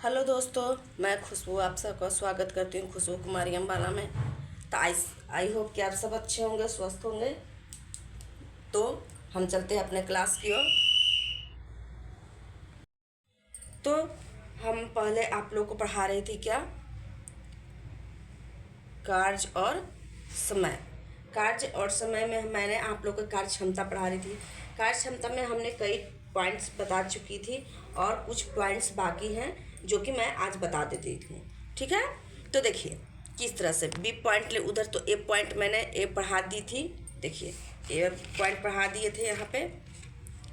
Hello दोस्तों, मैं खुशबू आप सबका स्वागत करती हूँ खुशबू कुमारी अम्बाला में। तो आई होप कि आप सब अच्छे होंगे, स्वस्थ होंगे। तो हम चलते हैं अपने क्लास की ओर। तो हम पहले आप लोग को पढ़ा रही थी क्या, कार्य और समय। कार्य और समय में मैंने आप लोग को कार्य क्षमता पढ़ा रही थी। कार्य क्षमता में हमने कई पॉइंट्स बता चुकी थी और कुछ पॉइंट्स बाकी हैं जो कि मैं आज बता देती थी। ठीक है, तो देखिए किस तरह से बी पॉइंट ले उधर, तो ए पॉइंट मैंने ए पढ़ा दी थी। देखिए ए पॉइंट पढ़ा दिए थे यहाँ पे।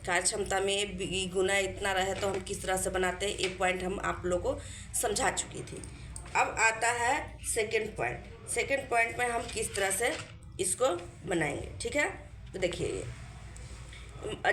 कार्य क्षमता में बी गुना इतना रहे तो हम किस तरह से बनाते हैं, ए पॉइंट हम आप लोगों को समझा चुकी थी। अब आता है सेकंड पॉइंट। सेकंड पॉइंट में हम किस तरह से इसको बनाएंगे। ठीक है, तो देखिए ये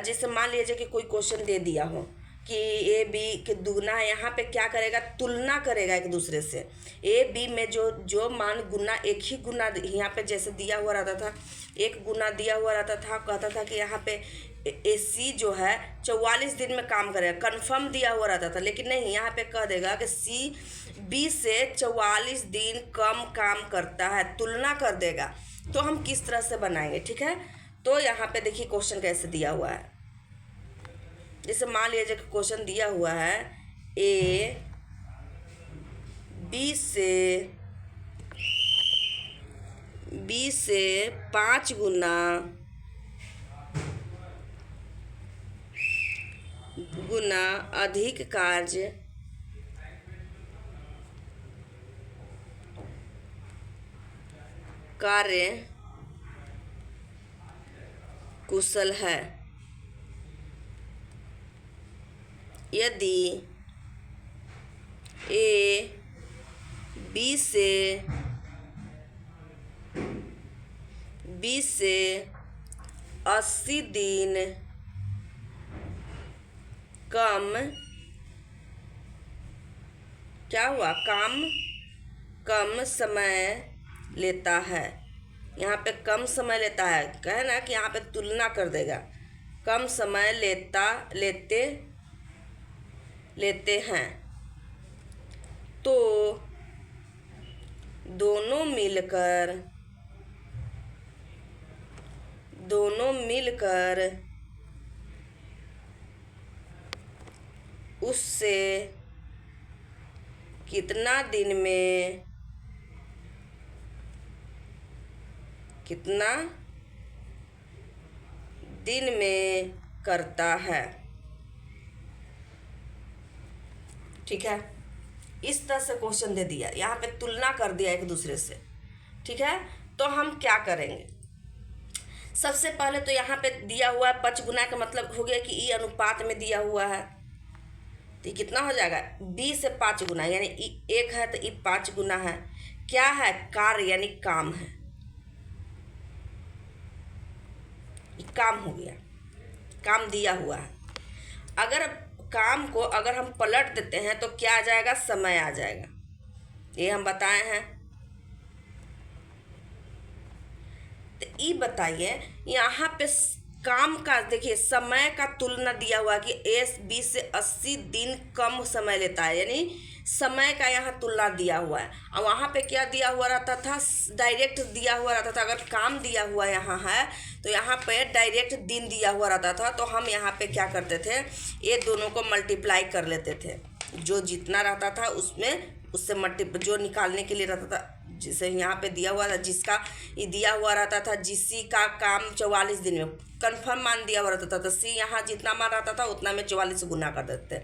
जैसे मान लीजिए कि कोई क्वेश्चन दे दिया हो कि ए बी के दुगना है, यहाँ पे क्या करेगा, तुलना करेगा एक दूसरे से। ए बी में जो जो मान गुना, एक ही गुना यहाँ पे जैसे दिया हुआ रहता था, एक गुना दिया हुआ रहता था, कहता था कि यहाँ पे ए सी जो है 44 दिन में काम करेगा, कंफर्म दिया हुआ रहता था। लेकिन नहीं, यहाँ पे कह देगा कि सी बी से 44 दिन कम काम करता है, तुलना कर देगा। तो हम किस तरह से बनाएंगे, ठीक है। तो यहाँ पे देखिए क्वेश्चन कैसे दिया हुआ है। जैसे मान लीजिए कि क्वेश्चन दिया हुआ है ए बी से 5 गुना अधिक कार्य कुशल है। यदि ए बी से 80 दिन कम क्या हुआ, कम समय लेता है। यहाँ पे कम समय लेता है, कहे ना कि यहाँ पे तुलना कर देगा। कम समय लेते हैं तो दोनों मिलकर उससे कितना दिन में करता है। ठीक है, इस तरह से क्वेश्चन दे दिया, यहाँ पे तुलना कर दिया एक दूसरे से। ठीक है, तो हम क्या करेंगे। सबसे पहले तो यहाँ पे दिया हुआ है 5 गुना का मतलब हो गया कि ई अनुपात में दिया हुआ है, तो कितना हो जाएगा, बी से 5 गुना, यानी ई 1 है तो ई 5 गुना है। क्या है, कार्य यानी काम है, काम हो गया, काम दिया हुआ है। अगर काम को अगर हम पलट देते हैं तो क्या आ जाएगा, समय आ जाएगा, ये हम बताए हैं। तो ये बताइए यहाँ पे काम का देखिए समय का तुलना दिया हुआ कि एस बी से 80 दिन कम समय लेता है, यानी समय का यहाँ तुलना दिया हुआ है। और वहाँ पे क्या दिया हुआ रहता था, डायरेक्ट दिया हुआ रहता था। अगर काम दिया हुआ यहाँ है तो यहाँ पे डायरेक्ट दिन दिया हुआ रहता था, तो हम यहाँ पे क्या करते थे, ये दोनों को मल्टीप्लाई कर लेते थे। जो जितना रहता था उससे जो निकालने के लिए रहता था, जैसे यहाँ पे दिया हुआ था, जिसका ये दिया हुआ रहता था, जिसी का काम 44 दिन में कंफर्म मान दिया हुआ रहता था, तो सी यहाँ जितना मान रहता था उतना में 44 से गुना कर देते।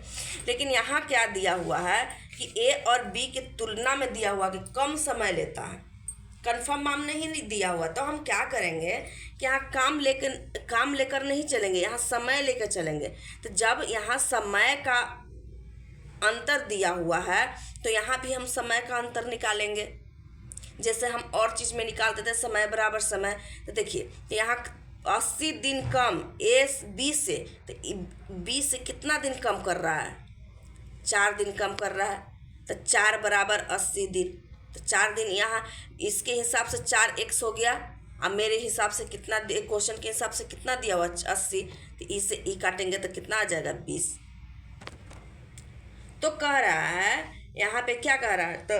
लेकिन यहाँ क्या दिया हुआ है कि ए और बी की तुलना में दिया हुआ कि कम समय लेता है, कंफर्म मान नहीं दिया हुआ। तो हम क्या करेंगे कि यहाँ काम लेकर नहीं चलेंगे, यहाँ समय लेकर चलेंगे। तो जब यहाँ समय का अंतर दिया हुआ है तो यहाँ भी हम समय का अंतर निकालेंगे, जैसे हम और चीज़ में निकाल देते हैं समय बराबर समय। तो देखिए यहाँ 80 दिन कम एस बी से, तो बी से कितना दिन कम कर रहा है, 4 दिन कम कर रहा है। तो 4 बराबर 80 दिन, तो 4 दिन यहाँ इसके हिसाब से 4 एक्स हो गया। अब मेरे हिसाब से कितना, क्वेश्चन के हिसाब से कितना दिया हुआ 80, तो ई से ई काटेंगे तो कितना आ जाएगा 20। तो कह रहा है यहाँ पे क्या कह रहा है, तो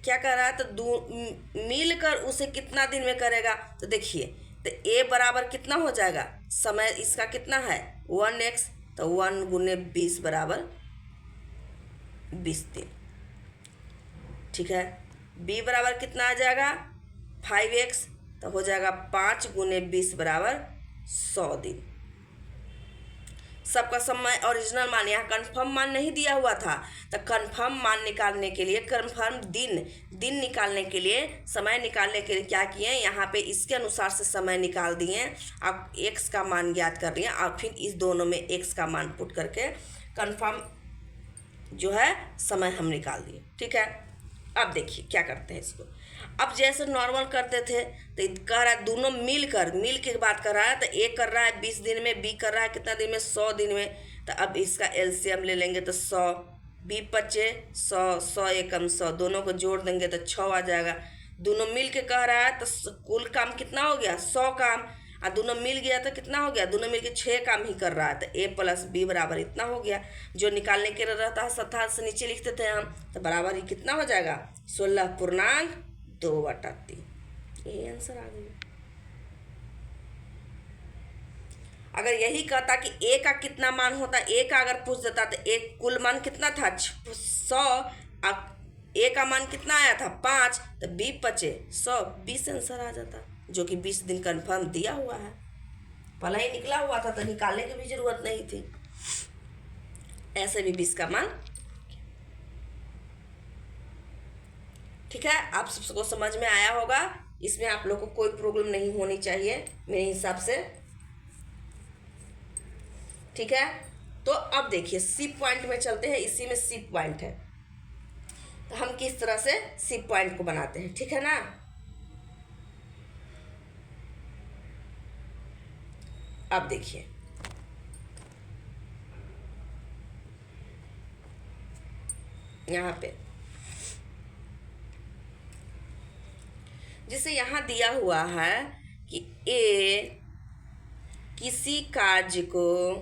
क्या कह रहा है, तो मिलकर उसे कितना दिन में करेगा। तो देखिए, तो ए बराबर कितना हो जाएगा, समय इसका कितना है 1x, तो 1 गुने 20 बराबर 20 दिन। ठीक है, बी बराबर कितना आ जाएगा 5x, तो हो जाएगा 5 गुने 20 बराबर 100 दिन। सबका समय ओरिजिनल मान, यहाँ कन्फर्म मान नहीं दिया हुआ था, तो कन्फर्म मान निकालने के लिए, कन्फर्म दिन निकालने के लिए, समय निकालने के लिए क्या किए, यहाँ पे इसके अनुसार से समय निकाल दिए। आप x का मान ज्ञात कर रही हैं और फिर इस दोनों में x का मान पुट करके कन्फर्म जो है समय हम निकाल दिए। ठीक है, अब देखिए क्या करते हैं इसको। अब जैसे नॉर्मल करते थे तो कह रहा है दोनों मिल के बात कर रहा है, तो ए कर रहा है 20 दिन में, बी कर रहा है कितना दिन में 100 दिन में। तो अब इसका एलसीएम ले लेंगे तो 100, बी 25, 100 एकम 100, दोनों को जोड़ देंगे तो 6 आ जाएगा। दोनों मिल के कह रहा है तो कुल काम कितना हो गया 100 काम, और दोनों मिल गया तो कितना हो गया, दोनों मिल के 6 काम ही कर रहा है, तो ए प्लस बी बराबर इतना हो गया। जो निकालने के रहता है सत्ता से नीचे लिखते थे हम, तो बराबर ही कितना हो जाएगा 16.2/3। यही आंसर आ गया। अगर यही कहता कि ए का कितना मान होता, ए का अगर पूछ देता तो एक कुल मान कितना था 100, ए का मान कितना आया था 5, तो बी 25, 100, 20 आंसर आ जाता, जो कि 20 दिन कन्फर्म दिया हुआ है, पहले ही निकला हुआ था, तो निकालने की भी जरूरत नहीं थी। ऐसे भी 20 का मान। ठीक है, आप सबको समझ में आया होगा, इसमें आप लोग को कोई प्रॉब्लम नहीं होनी चाहिए मेरे हिसाब से। ठीक है, तो अब देखिए सी पॉइंट में चलते हैं, इसी में सी पॉइंट है, तो हम किस तरह से सी पॉइंट को बनाते हैं। ठीक है ना, अब देखिए यहाँ पे जैसे यहाँ दिया हुआ है कि ए किसी कार्य को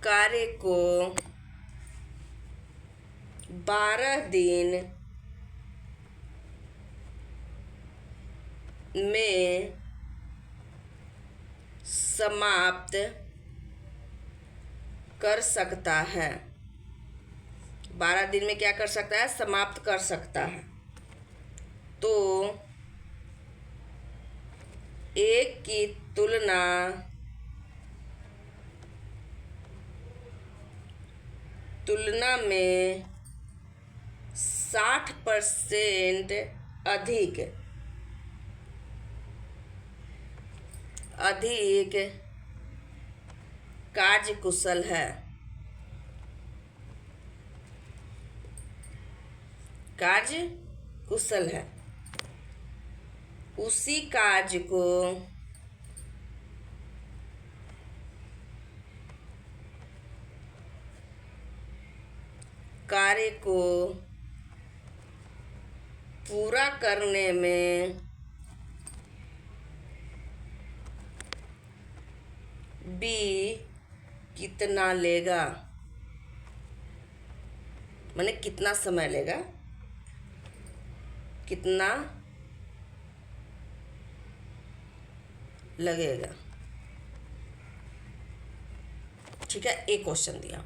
कार्य को 12 दिन में समाप्त कर सकता है, 12 दिन में क्या कर सकता है, समाप्त कर सकता है। तो एक की तुलना में 60% अधिक कार्यकुशल है, उसी कार्य को पूरा करने में बी कितना लेगा, माने कितना समय लेगा, कितना लगेगा। ठीक है, एक क्वेश्चन दिया।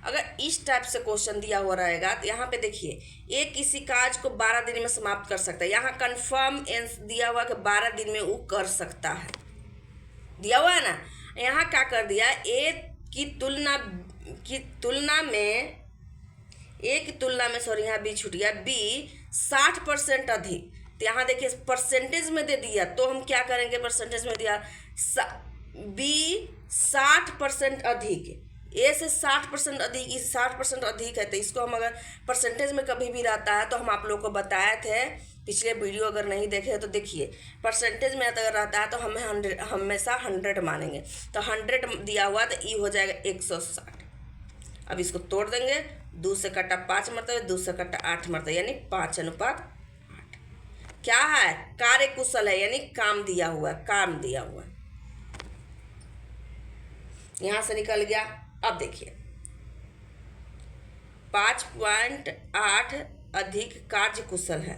अगर इस टाइप से क्वेश्चन दिया हुआ रहेगा तो यहाँ पे देखिए ये किसी कार्य को 12 दिन में समाप्त कर सकता है, यहाँ कंफर्म दिया हुआ कि 12 दिन में वो कर सकता है, दिया हुआ है ना। यहाँ क्या कर दिया, ए की तुलना में सॉरी यहाँ बी छूट गया, बी 60% अधिक। तो यहाँ देखिए परसेंटेज में दे दिया, तो हम क्या करेंगे, परसेंटेज में दिया बी 60% अधिक, ए से 60% अधिक, इस 60% अधिक है, तो इसको हम अगर परसेंटेज में कभी भी रहता है तो हम आप लोग को बताए थे पिछले वीडियो, अगर नहीं देखे तो देखिए। परसेंटेज में अगर रहता है तो हमें हमेशा 100 मानेंगे, तो 100 दिया हुआ तो ई हो जाएगा 160। अब इसको तोड़ देंगे, 2 से कटा 5 मरतबे, 2 से कटा 8 मरतबे, यानी 5:8। क्या है, कार्य कुशल है, यानी काम दिया हुआ है, काम दिया हुआ है। यहां से निकल गया। अब देखिए 5.8 अधिक कार्य कुशल है,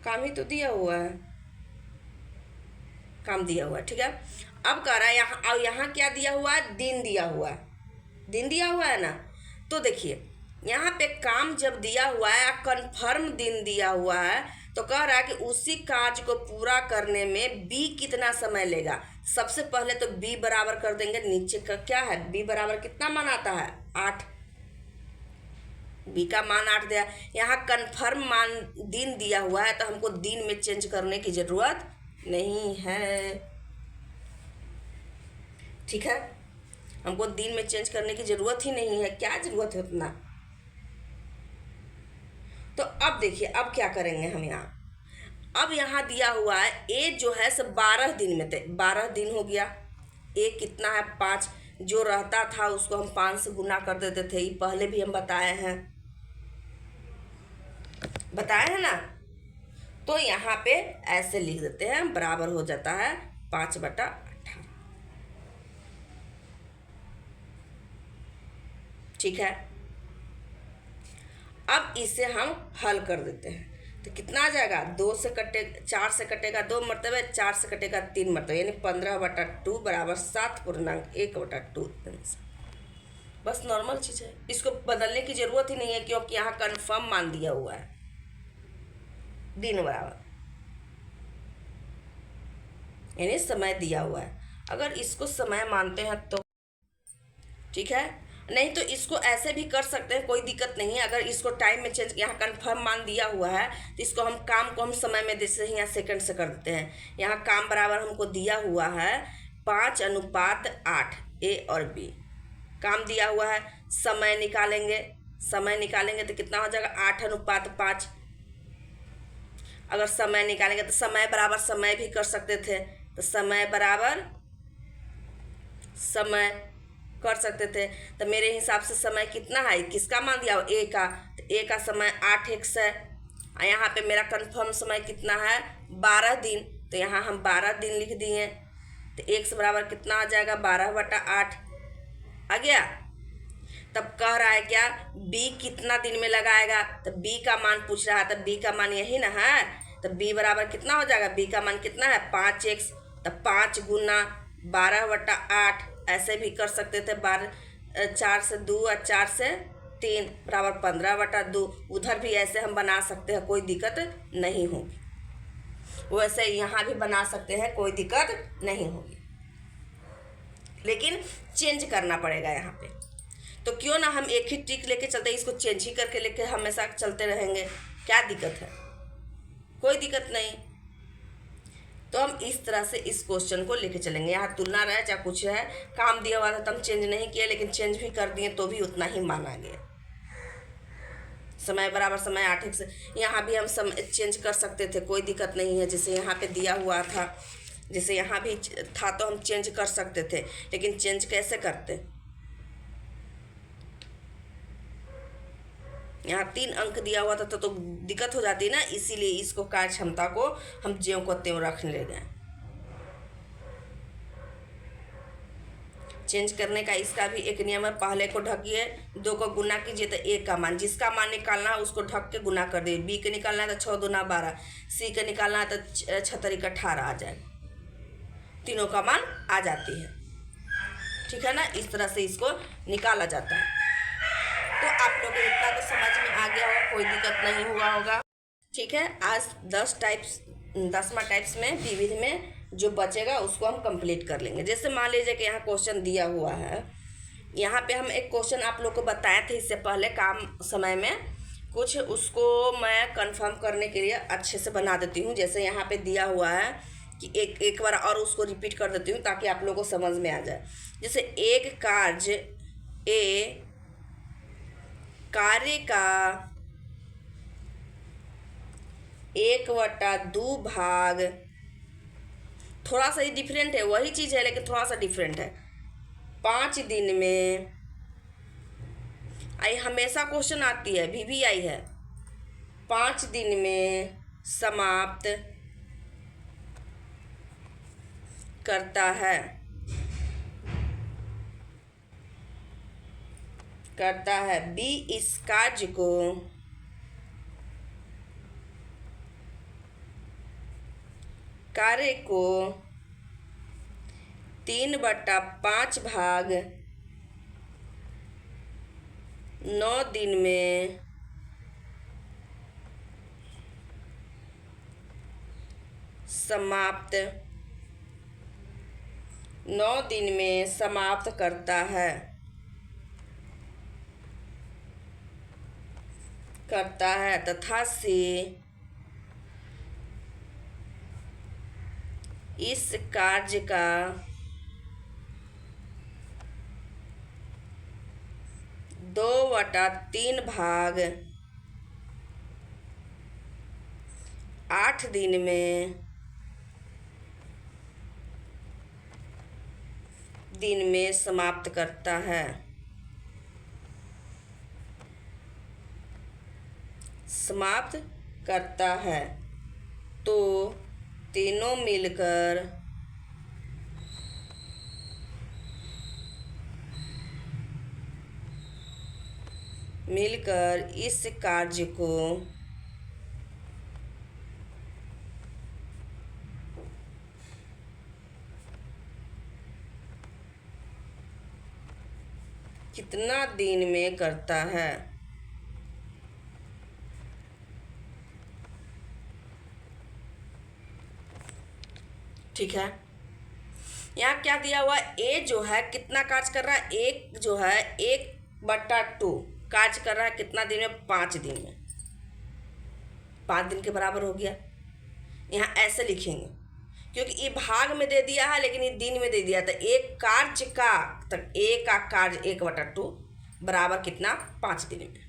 काम ही तो दिया हुआ है, काम दिया हुआ है, ठीक है। अब कह रहा है यहाँ, अब यहाँ क्या दिया हुआ है, दिन दिया हुआ है, दिन दिया हुआ है ना। तो देखिए यहाँ पे काम जब दिया हुआ है, कन्फर्म दिन दिया हुआ है, तो कह रहा है कि उसी कार्य को पूरा करने में बी कितना समय लेगा। सबसे पहले तो बी बराबर कर देंगे, नीचे का क्या है, बी बराबर कितना मान आता है, 8। बी का मान 8 दिया, यहाँ कन्फर्म मान दिन दिया हुआ है, तो हमको दिन में चेंज करने की जरूरत नहीं है, ठीक है। हमको दिन में चेंज करने की जरूरत ही नहीं है, क्या जरूरत है उतना। तो अब देखिए अब क्या करेंगे हम यहाँ, अब यहाँ दिया हुआ है ए जो है सब 12 दिन में थे, 12 दिन हो गया। ए कितना है, 5, जो रहता था उसको हम 5 से गुना कर देते थे, ये पहले भी हम बताए हैं ना। तो यहाँ पे ऐसे लिख देते हैं, बराबर हो जाता है 5/18, ठीक है। अब इसे हम हल कर देते हैं, तो कितना आ जाएगा, 2 से कटे 4 से कटेगा 2 मरतबे, 4 से कटेगा 3 मरतबे, यानी 15/2 बराबर 7.1/2। बस नॉर्मल चीज़ है, इसको बदलने की जरूरत ही नहीं है, क्योंकि यहाँ कन्फर्म मान दिया हुआ है, दिन बराबर यानी समय दिया हुआ है। अगर इसको समय मानते हैं तो ठीक है, नहीं तो इसको ऐसे भी कर सकते हैं, कोई दिक्कत नहीं है। अगर इसको टाइम में चेंज, यहाँ कन्फर्म मान दिया हुआ है, तो इसको हम काम को हम समय में जैसे यहाँ सेकंड से कर देते हैं। यहाँ काम बराबर हमको दिया हुआ है 5:8, ए और बी काम दिया हुआ है। समय निकालेंगे, समय निकालेंगे तो कितना हो जाएगा, 8:5। अगर समय निकालेंगे तो समय बराबर समय भी कर सकते थे, तो समय बराबर समय कर सकते थे। तो मेरे हिसाब से समय कितना है, किसका मान दिया, ए का, तो ए का समय 8x है। यहाँ पे मेरा कंफर्म समय कितना है, 12 दिन, तो यहाँ हम 12 दिन लिख दिए। तो x बराबर कितना आ जाएगा, 12/8 आ गया। तब कह रहा है क्या, b कितना दिन में लगाएगा, तो b का मान पूछ रहा है, तो b का मान यही ना है। तो b बराबर कितना हो जाएगा, b का मान कितना है, 5x, तो 5 गुना 12/8 ऐसे भी कर सकते थे। 4 से 2 और 4 से 3 बराबर 15/2। उधर भी ऐसे हम बना सकते हैं, कोई दिक्कत नहीं होगी। वैसे यहाँ भी बना सकते हैं, कोई दिक्कत नहीं होगी, लेकिन चेंज करना पड़ेगा यहाँ पे। तो क्यों ना हम एक ही ट्रिक लेके चलते, इसको चेंज ही करके लेके हमेशा चलते रहेंगे, क्या दिक्कत है, कोई दिक्कत नहीं। तो हम इस तरह से इस क्वेश्चन को लेके चलेंगे। यहाँ तुलना रहे चाहे कुछ है, काम दिया हुआ था तो हम चेंज नहीं किए, लेकिन चेंज भी कर दिए तो भी उतना ही माना गया। समय बराबर समय 8x, यहाँ भी हम समय चेंज कर सकते थे, कोई दिक्कत नहीं है। जैसे यहाँ पे दिया हुआ था, जैसे यहाँ भी था तो हम चेंज कर सकते थे, लेकिन चेंज कैसे करते, यहाँ 3 अंक दिया हुआ था तो दिक्कत हो जाती ना, इसीलिए इसको कार्य क्षमता को हम ज्यों को त्यों रख ले गए। चेंज करने का इसका भी एक नियम है, पहले को ढकिए, 2 को गुना कीजिए तो 1 का मान, जिसका मान निकालना है उसको ढक के गुना कर दिए। बी के निकालना है तो 6 दूना 12, सी के निकालना है तो 6 का 18 आ जाएगा, तीनों का मान आ जाती है, ठीक है ना। इस तरह से इसको निकाला जाता है। तो आप लोग इतना तो समझ में आ गया होगा, कोई दिक्कत नहीं हुआ होगा, ठीक है। आज 10वां टाइप्स में विविध में जो बचेगा उसको हम कंप्लीट कर लेंगे। जैसे मान लीजिए कि यहाँ क्वेश्चन दिया हुआ है, यहाँ पे हम एक क्वेश्चन आप लोग को बताए थे इससे पहले काम समय में कुछ, उसको मैं कंफर्म करने के लिए अच्छे से बना देती हूँ। जैसे यहाँ पे दिया हुआ है कि एक बार और उसको रिपीट कर देती हूँ ताकि आप लोगों को समझ में आ जाए। जैसे एक कार्य का 1/2 भाग, थोड़ा सा ही डिफरेंट है, वही चीज़ है लेकिन थोड़ा सा डिफरेंट है, 5 दिन में। आई हमेशा क्वेश्चन आती है, VVI है, 5 दिन में समाप्त करता है। बी इस कार्य को 3/5 भाग 9 दिन में समाप्त करता है तथा से इस कार्य का 2/3 भाग 8 दिन में समाप्त करता है। तो तीनों मिलकर इस कार्य को कितना दिन में करता है? ठीक है, यहाँ क्या दिया हुआ है? ए जो है कितना कार्य कर रहा है? एक जो है 1/2 कार्य कर रहा है कितना दिन में? 5 दिन में। 5 दिन के बराबर हो गया। यहाँ ऐसे लिखेंगे क्योंकि ये भाग में दे दिया है लेकिन ये दिन में दे दिया था। एक कार्य का तक ए का कार्य 1/2 बराबर कितना? 5 दिन में।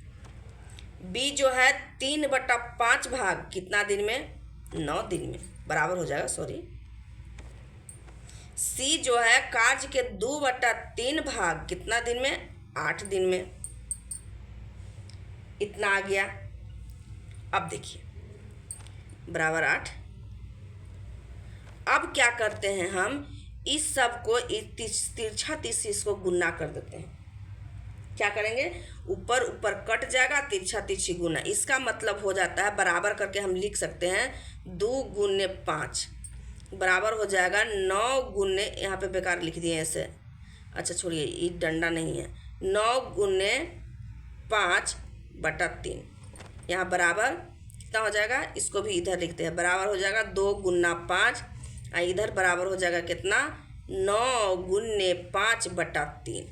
बी जो है 3/5 भाग कितना दिन में? 9 दिन में बराबर हो जाएगा। सॉरी, सी जो है कार्य के 2/3 भाग कितना दिन में? 8 दिन में। इतना आ गया। अब देखिए बराबर 8। अब क्या करते हैं हम? इस सब को तिरछा तिरछी इसको गुना कर देते हैं। क्या करेंगे? ऊपर ऊपर कट जाएगा, तिरछा तिरछी गुना। इसका मतलब हो जाता है बराबर करके हम लिख सकते हैं 2 गुने 5 बराबर हो जाएगा 9 गुने, यहाँ पे बेकार लिख दिए ऐसे, अच्छा छोड़िए ये डंडा नहीं है, 9 गुने 5/3। यहाँ बराबर कितना हो जाएगा? इसको भी इधर लिखते हैं। बराबर हो जाएगा 2 गुना 5 और इधर बराबर हो जाएगा कितना? 9 गुने 5/3।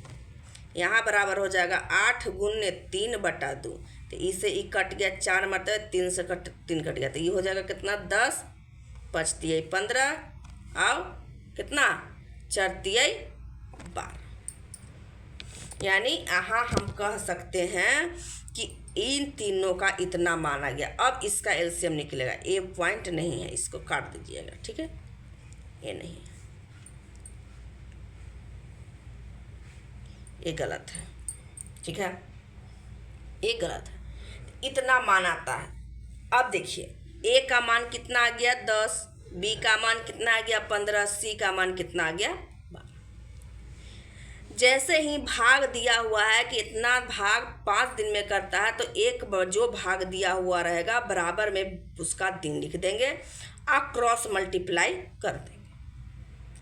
यहाँ बराबर हो जाएगा 8 गुने 3/2। तो इसे ये कट गया 4 मतलब 3 से 3 कट गया। तो ये हो जाएगा कितना? 10 5×3 15 और कितना? 4×3 12। यानी यहाँ हम कह सकते हैं कि इन तीनों का इतना माना गया। अब इसका एलसीएम निकलेगा। ये पॉइंट नहीं है, इसको काट दीजिएगा। ठीक है, ये नहीं है, ये गलत है। ठीक है, ये गलत है। इतना मान आता है। अब देखिए ए का मान कितना आ गया? 10। बी का मान कितना आ गया? 15। सी का मान कितना आ गया? 12। जैसे ही भाग दिया हुआ है कि इतना भाग 5 दिन में करता है, तो एक जो भाग दिया हुआ रहेगा बराबर में उसका दिन लिख देंगे और क्रॉस मल्टीप्लाई कर देंगे।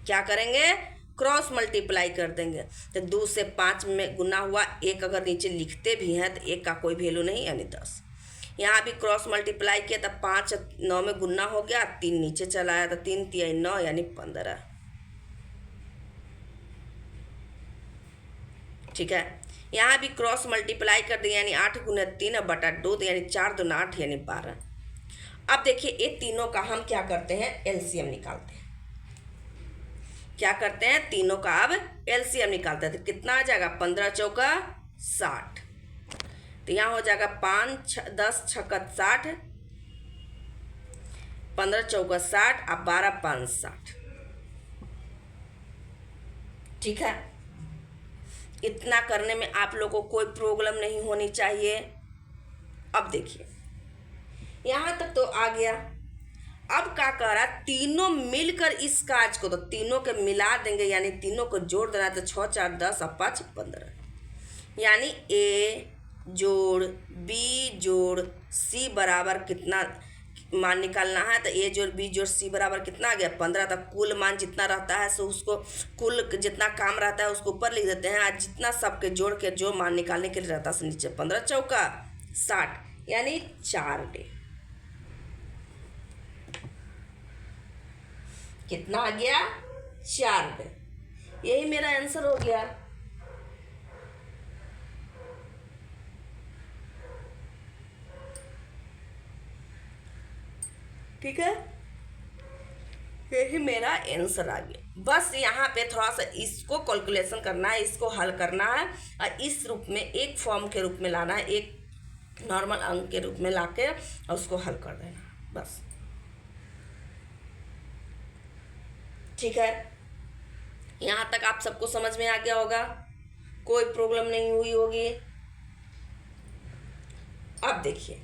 क्या करेंगे? क्रॉस मल्टीप्लाई कर देंगे। तो 2 से 5 में गुना हुआ। एक अगर नीचे लिखते भी हैं तो एक का कोई वैल्यू नहीं, यानी 10। यहाँ भी क्रॉस मल्टीप्लाई किया तो 5 9 में गुना हो गया, 3 नीचे चला आया तो 3×3 9 यानी 15। ठीक है, यहाँ भी क्रॉस मल्टीप्लाई कर दिया यानी 8 गुने 3/2 यानी 4×2 8 यानी 12। अब देखिए ये तीनों का हम क्या करते हैं? एलसीएम निकालते हैं। क्या करते हैं? तीनों का अब एलसीएम निकालते हैं। तो कितना आ जाएगा? 15 चौका 60। तो यहाँ हो जाएगा 5 10 छक्का 60, 15 चौका 60 और 12 5 60। ठीक है, इतना करने में आप लोगों को कोई प्रॉब्लम नहीं होनी चाहिए। अब देखिए यहाँ तक तो आ गया। अब क्या कह रहा है, तीनों मिलकर इस कार्य को, तो तीनों के मिला देंगे यानी तीनों को जोड़ देना, तो 6 4 10 और 5 15, यानी ए जोड़ बी जोड़ सी बराबर कितना मान निकालना है। तो ए जोड़ बी जोड़ सी बराबर कितना आ गया 15। तक कुल मान जितना रहता है सो उसको कुल जितना काम रहता है उसको ऊपर लिख देते हैं, आज जितना सबके जोड़ के जो मान निकालने के लिए रहता है नीचे 15 चौका 60, यानी 4 डे। कितना आ गया 4 डे। यही मेरा आंसर हो गया। ठीक है, यही मेरा आंसर आ गया। बस यहाँ पे थोड़ा सा इसको कैलकुलेशन करना है, इसको हल करना है और इस रूप में एक फॉर्म के रूप में लाना है, एक नॉर्मल अंक के रूप में लाके और उसको हल कर देना बस। ठीक है, यहाँ तक आप सबको समझ में आ गया होगा, कोई प्रॉब्लम नहीं हुई होगी। अब देखिए,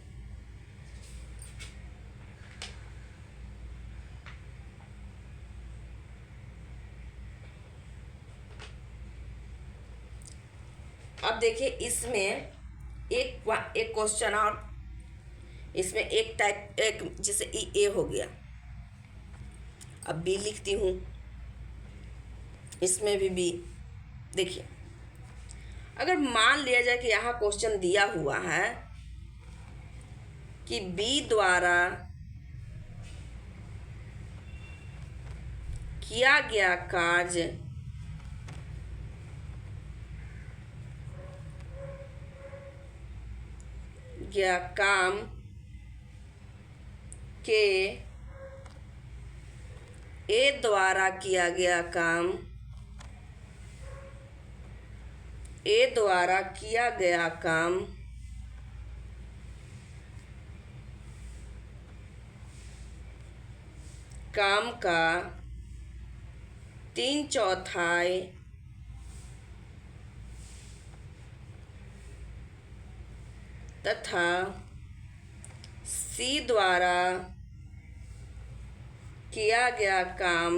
अब देखिए इसमें एक क्वेश्चन और इसमें एक टाइप, एक जैसे ए हो गया, अब बी लिखती हूँ, इसमें भी बी। देखिए अगर मान लिया जाए कि यहाँ क्वेश्चन दिया हुआ है कि बी द्वारा किया गया कार्य गया काम के ए द्वारा किया गया काम ए द्वारा किया गया काम काम का 3/4 तथा सी द्वारा किया गया काम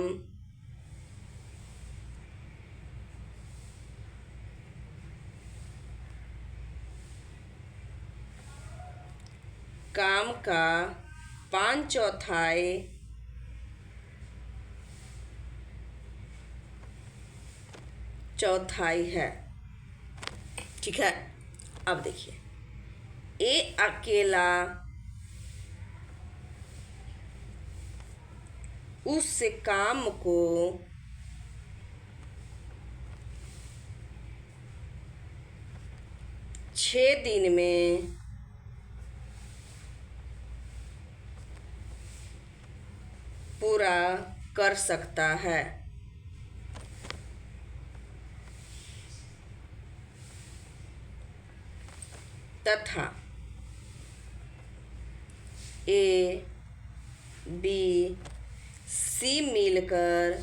काम का 5/4 चौथाई है। ठीक है, अब देखिए ए अकेला उस काम को छः दिन में पूरा कर सकता है। तथा ए बी सी मिलकर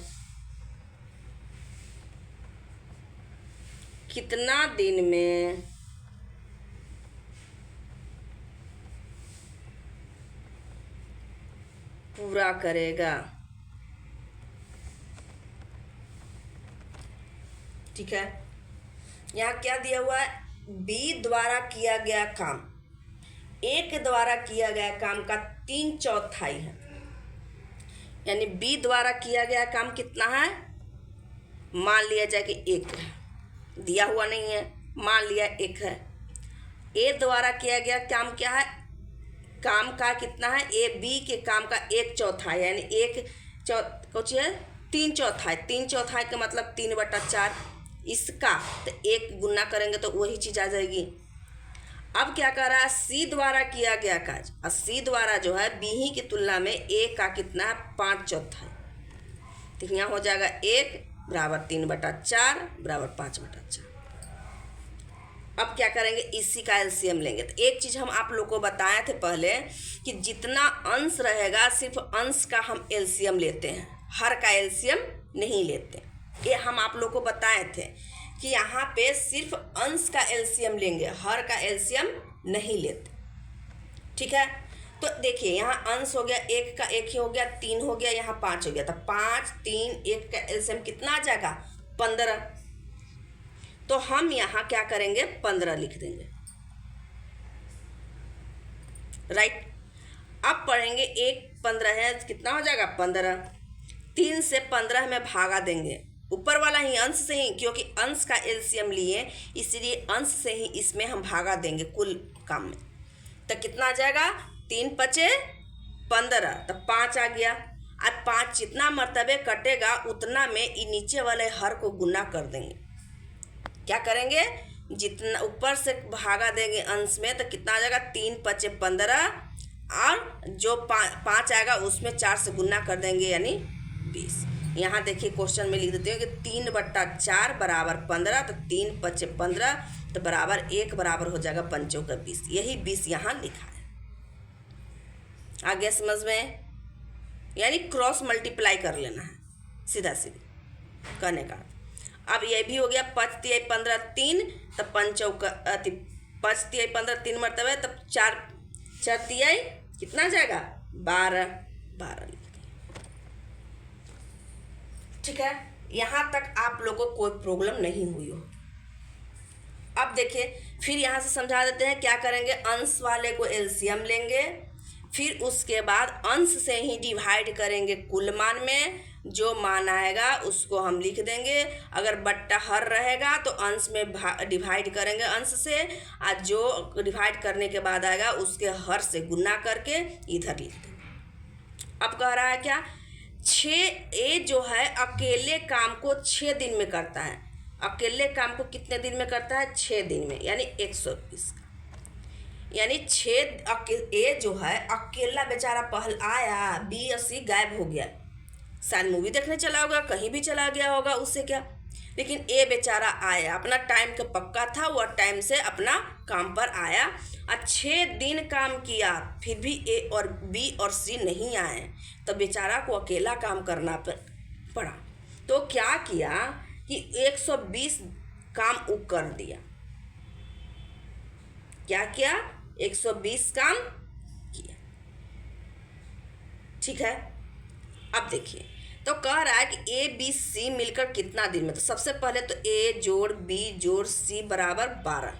कितना दिन में पूरा करेगा। ठीक है, यहाँ क्या दिया हुआ है, बी द्वारा किया गया काम, ए के द्वारा किया गया काम का 3/4 है, यानी बी द्वारा किया गया काम कितना है, मान लिया जाए कि 1 है, दिया हुआ नहीं है, मान लिया 1 है। ए द्वारा किया गया काम क्या है, काम का कितना है, ए बी के काम का 1/4 यानी 1/4 है 3/4, 3/4 का मतलब 3/4 इसका, तो 1 गुना करेंगे तो वही चीज़ आ जाएगी। अब क्या कर रहा है, सी द्वारा किया गया कार्य, और सी द्वारा जो है बी ही की तुलना में ए का कितना है 5/4, तो यहाँ हो जाएगा 1 बराबर 3/4 बराबर 5/4। अब क्या करेंगे, इसी का एलसीएम लेंगे। तो एक चीज़ हम आप लोग को बताए थे पहले कि जितना अंश रहेगा सिर्फ अंश का हम एलसीएम लेते हैं, हर का एलसीएम नहीं लेते। ये हम आप लोग को बताए थे कि यहाँ पे सिर्फ अंश का एलसीएम लेंगे, हर का एलसीएम नहीं लेते। ठीक है, तो देखिए यहाँ अंश हो गया, एक का एक ही हो गया, 3 हो गया, यहाँ 5 हो गया, तो 5 3 1 का एलसीएम कितना आ जाएगा? 15। तो हम यहाँ क्या करेंगे? 15 लिख देंगे, राइट। अब पढ़ेंगे 1 15 है, कितना हो जाएगा? 15। 3 से 15 में भागा देंगे, ऊपर वाला ही अंश से ही, क्योंकि अंश का एलसीएम लिए इसलिए अंश से ही इसमें हम भागा देंगे कुल काम में। तो कितना आ जाएगा? 3 5 15, तो 5 आ गया। अब 5 जितना मर्तबे कटेगा उतना में ये नीचे वाले हर को गुना कर देंगे। क्या करेंगे? जितना ऊपर से भागा देंगे अंश में, तो कितना आ जाएगा? 3 5 15, और जो 5 आएगा उसमें 4 से गुना कर देंगे, यानी 20। यहाँ देखिए क्वेश्चन में लिख देते हैं कि 3/4 बराबर 15, तो 3 5 15, तो बराबर 1 बराबर हो जाएगा 5 का 20। यही 20 यहाँ लिखा है। आ गया समझ में? यानी क्रॉस मल्टीप्लाई कर लेना है, सीधा सीधी करने का। अब ये भी हो गया 5 3 15 3, तब 5 5 3 15 3 मरतबे, तब 4 4 3 कितना जाएगा? 12 12। ठीक है, यहाँ तक आप लोगों को कोई प्रॉब्लम नहीं हुई हो। अब देखिए फिर यहाँ से समझा देते हैं क्या करेंगे। अंश वाले को एलसीएम लेंगे, फिर उसके बाद अंश से ही डिवाइड करेंगे कुल मान में, जो मान आएगा उसको हम लिख देंगे। अगर बट्टा हर रहेगा तो अंश में डिवाइड करेंगे अंश से, और जो डिवाइड करने के बाद आएगा उसके हर से गुना करके इधर लिख देंगे। अब कह रहा है क्या? 6 ए जो है अकेले काम को 6 दिन में करता है। अकेले काम को कितने दिन में करता है? 6 दिन में, यानी 120 का। यानी 6 ए जो है अकेला बेचारा पहल आया, बी और सी गायब हो गया, शायद मूवी देखने चला होगा, कहीं भी चला गया होगा, उससे क्या। लेकिन ए बेचारा आया, अपना टाइम का पक्का था, वह टाइम से अपना काम पर आया और 6 दिन काम किया, फिर भी ए और बी और सी नहीं आए, तो बेचारा को अकेला काम करना पड़ा। तो क्या किया कि 120 काम वो कर दिया। क्या किया? 120 काम किया। ठीक है, अब देखिए तो कह रहा है कि ए बी सी मिलकर कितना दिन में। तो सबसे पहले तो ए जोड़ बी जोड़ सी बराबर 12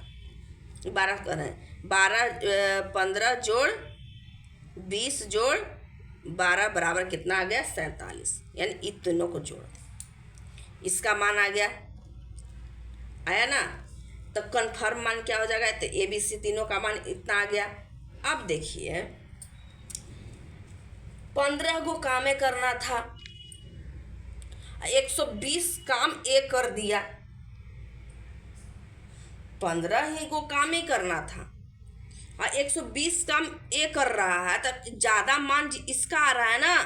12 कर रहे हैं। 12 15 जोड़ 20 जोड़ 12 बराबर कितना आ गया? 47। यानी इन तीनों को जोड़ दें, इसका मान आ गया, आया ना। तो कन्फर्म मान क्या हो जाएगा? तो ए बी सी तीनों का मान इतना आ गया। अब देखिए 15 गो कामें करना था, 120 काम ए कर दिया। 15 ही गो काम ही करना था और 120 काम ए कर रहा है, तो ज़्यादा मान इसका आ रहा है ना,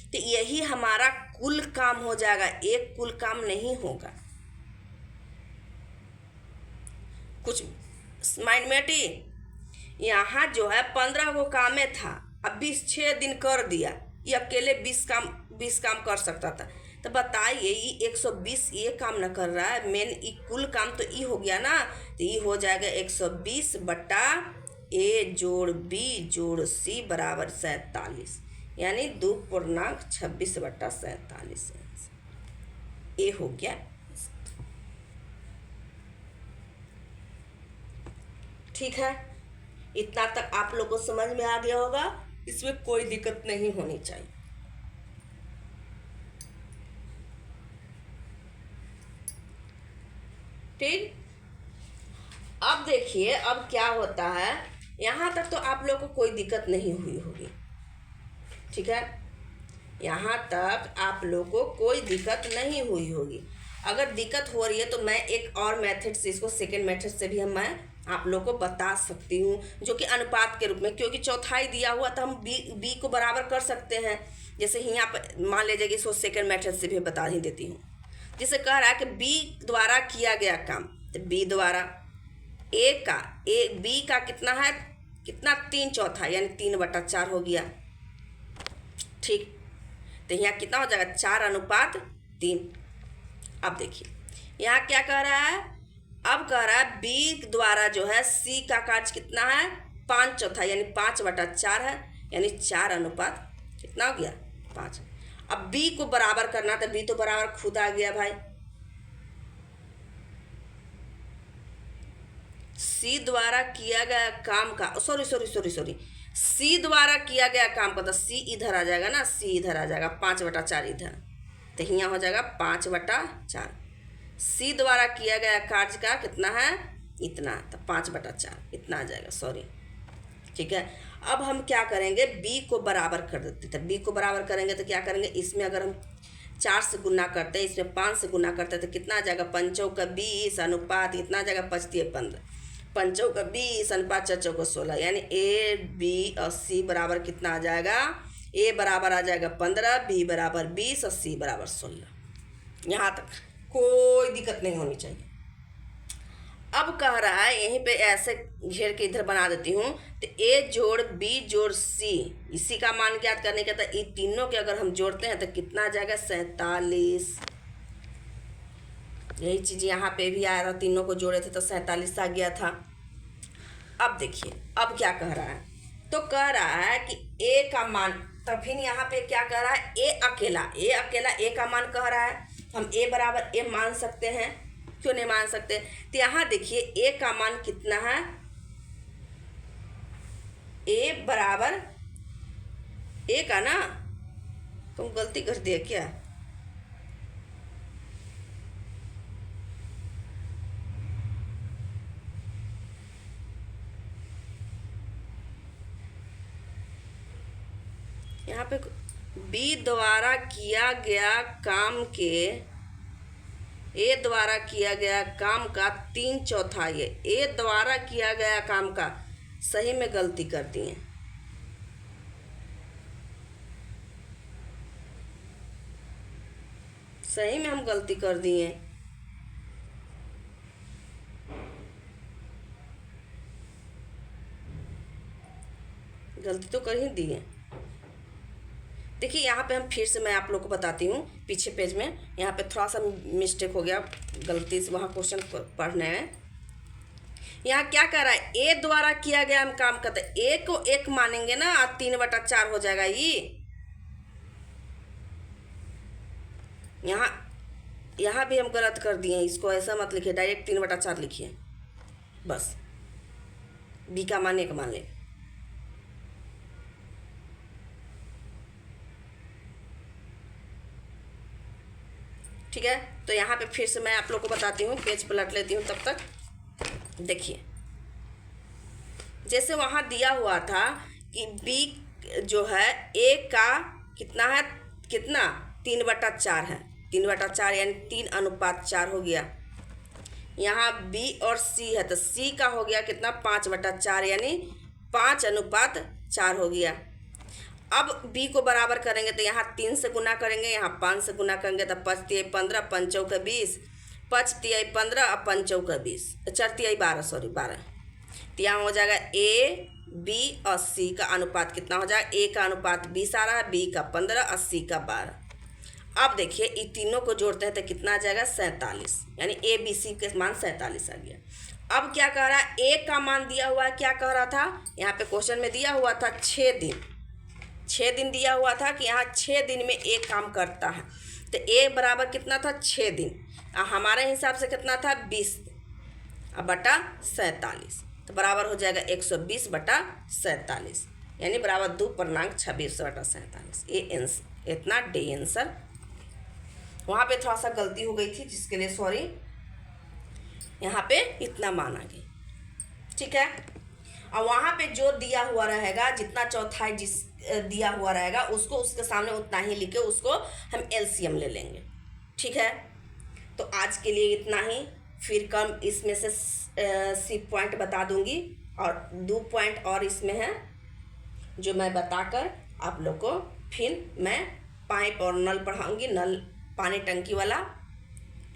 तो यही हमारा कुल काम हो जाएगा, एक कुल काम नहीं होगा। कुछ माइंड में टी। यहाँ जो है 15 गो कामें था, अब 6 दिन कर दिया, ये अकेले 20 काम कर सकता था। तो बताइए ये 120 ये काम न कर रहा है, मेन ये कुल काम तो ये हो गया ना। तो ये हो जाएगा 120 बटा ए जोड़ बी जोड़ सी बराबर 47, यानी 2.26 बटा 47 ए हो गया। ठीक है, इतना तक आप लोगों को समझ में आ गया होगा, इसमें कोई दिक्कत नहीं होनी चाहिए। ठीक, अब देखिए अब क्या होता है। यहाँ तक तो आप लोग को कोई दिक्कत नहीं हुई होगी। ठीक है, यहाँ तक आप लोग को कोई दिक्कत नहीं हुई होगी। अगर दिक्कत हो रही है तो मैं एक और मेथड से, इसको सेकेंड मेथड से भी मैं आप लोग को बता सकती हूँ, जो कि अनुपात के रूप में, क्योंकि चौथाई दिया हुआ तो हम बी को बराबर कर सकते हैं। जैसे यहाँ पर मान लीजिए इसको सेकेंड मेथड से भी बता ही देती हूँ। जैसे कह रहा है कि बी द्वारा किया गया काम, तो बी द्वारा बी का कितना है? कितना? 3/4, यानी 3/4 हो गया। ठीक, तो यहाँ कितना हो जाएगा? 4:3। अब देखिए यहाँ क्या कह रहा है, अब कह रहा है बी द्वारा जो है सी का कार्य कितना है? 5/4, यानी 5/4 है। यानी 4 कितना हो गया 5। अब बी को बराबर करना तो बी तो बराबर खुद आ गया भाई, सी द्वारा किया गया काम का, सॉरी सी द्वारा किया गया काम का, तो सी इधर आ जाएगा ना, सी इधर आ जाएगा, 5/4 इधर, तो यहाँ हो जाएगा 5/4। सी द्वारा किया गया कार्य का कितना है इतना, तो 5/4 इतना आ जाएगा, सॉरी। ठीक है, अब हम क्या करेंगे, बी को बराबर कर देते, तो बी को बराबर करेंगे तो क्या करेंगे, इसमें अगर हम 4 से गुना करते हैं, इसमें 5 से गुना करते हैं, तो कितना आ जाएगा 5×20 अनुपात इतना आ जाएगा 5×15, 5×20 अनुपात 4×16, यानी ए बी और सी बराबर कितना आ जाएगा, ए बराबर आ जाएगा 15, बी बराबर 20 और सी बराबर 16। यहाँ तक कोई दिक्कत नहीं होनी चाहिए। अब कह रहा है यहीं पे ऐसे घेर के इधर बना देती हूँ, तो ए जोड़ बी जोड़ सी, इसी का मान ज्ञात करने का, तो ये तीनों के अगर हम जोड़ते हैं तो कितना आ जाएगा 47। यही चीज़ यहाँ पे भी आया था, तीनों को जोड़े थे तो 47 आ गया था। अब देखिए अब क्या कह रहा है, तो कह रहा है कि ए का मान, तो फिर यहाँ पे क्या कह रहा है, ए अकेला ए का मान कह रहा है, हम ए बराबर ए मान सकते हैं, क्यों नहीं मान सकते। तो यहाँ देखिए ए का मान कितना है, ए बराबर ए का ना, तुम गलती कर दिए क्या, यहाँ पे बी द्वारा किया गया काम के, ए द्वारा किया गया काम का 3/4, ए द्वारा किया गया काम का, सही में गलती कर दिए, सही में हम गलती कर दिए। गलती तो कर ही दिए। देखिए यहाँ पे हम फिर से मैं आप लोग को बताती हूँ, पीछे पेज में यहाँ पे थोड़ा सा मिस्टेक हो गया, गलती से वहाँ क्वेश्चन पढ़ने में। यहाँ क्या कह रहा है, ए द्वारा किया गया हम काम करते, ए को 1 मानेंगे ना, 3/4 हो जाएगा ये। यहाँ भी हम गलत कर दिए, इसको ऐसा मत लिखिए, डायरेक्ट 3/4 लिखिए, बस बी का मान 1 मान ले। ठीक है, तो यहाँ पे फिर से मैं आप लोग को बताती हूँ, पेज पलट लेती हूँ तब तक। देखिए जैसे वहाँ दिया हुआ था कि बी जो है ए का कितना है, कितना 3/4 है, 3/4 यानी 3:4 हो गया। यहाँ बी और सी है, तो सी का हो गया कितना 5/4 यानी 5:4 हो गया। अब b को बराबर करेंगे तो यहाँ 3 से गुना करेंगे, यहाँ 5 से गुना करेंगे, तो 5×3 = 15, 5×4 = 20, 5×3 = 15 और 5×4 = 20, 4×3 = 12, सॉरी 12। तो यहाँ हो जाएगा a b और c का अनुपात कितना हो जाएगा, a का अनुपात 20 आ रहा है, b का 15 और c का 12। अब देखिए इन तीनों को जोड़ते हैं तो कितना आ जाएगा 47, यानी a b c के मान 47 आ गया। अब क्या कह रहा है, a का मान दिया हुआ है, क्या कह रहा था यहाँ पे क्वेश्चन में दिया हुआ था 6 दिन दिया हुआ था कि यहाँ 6 दिन में एक काम करता है, तो ए बराबर कितना था 6 दिन, हमारे हिसाब से कितना था 20 बटा 47, तो बराबर हो जाएगा 120/47, यानी बराबर 2.26/47। ये इतना डी आंसर। वहाँ पे थोड़ा सा गलती हो गई थी जिसके लिए सॉरी, यहाँ पे इतना माना गया। ठीक है, और वहाँ पे जो दिया हुआ रहेगा, जितना चौथाई जिस दिया हुआ रहेगा उसको उसके सामने उतना ही लिखे, उसको हम एलसीएम ले लेंगे। ठीक है, तो आज के लिए इतना ही, फिर कम इसमें से सी पॉइंट बता दूंगी और 2 पॉइंट और इसमें है जो मैं बताकर आप लोग को फिर मैं पाइप और नल पढ़ाऊंगी, नल पानी टंकी वाला।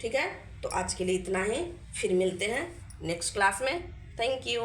ठीक है, तो आज के लिए इतना ही, फिर मिलते हैं नेक्स्ट क्लास में। Thank you.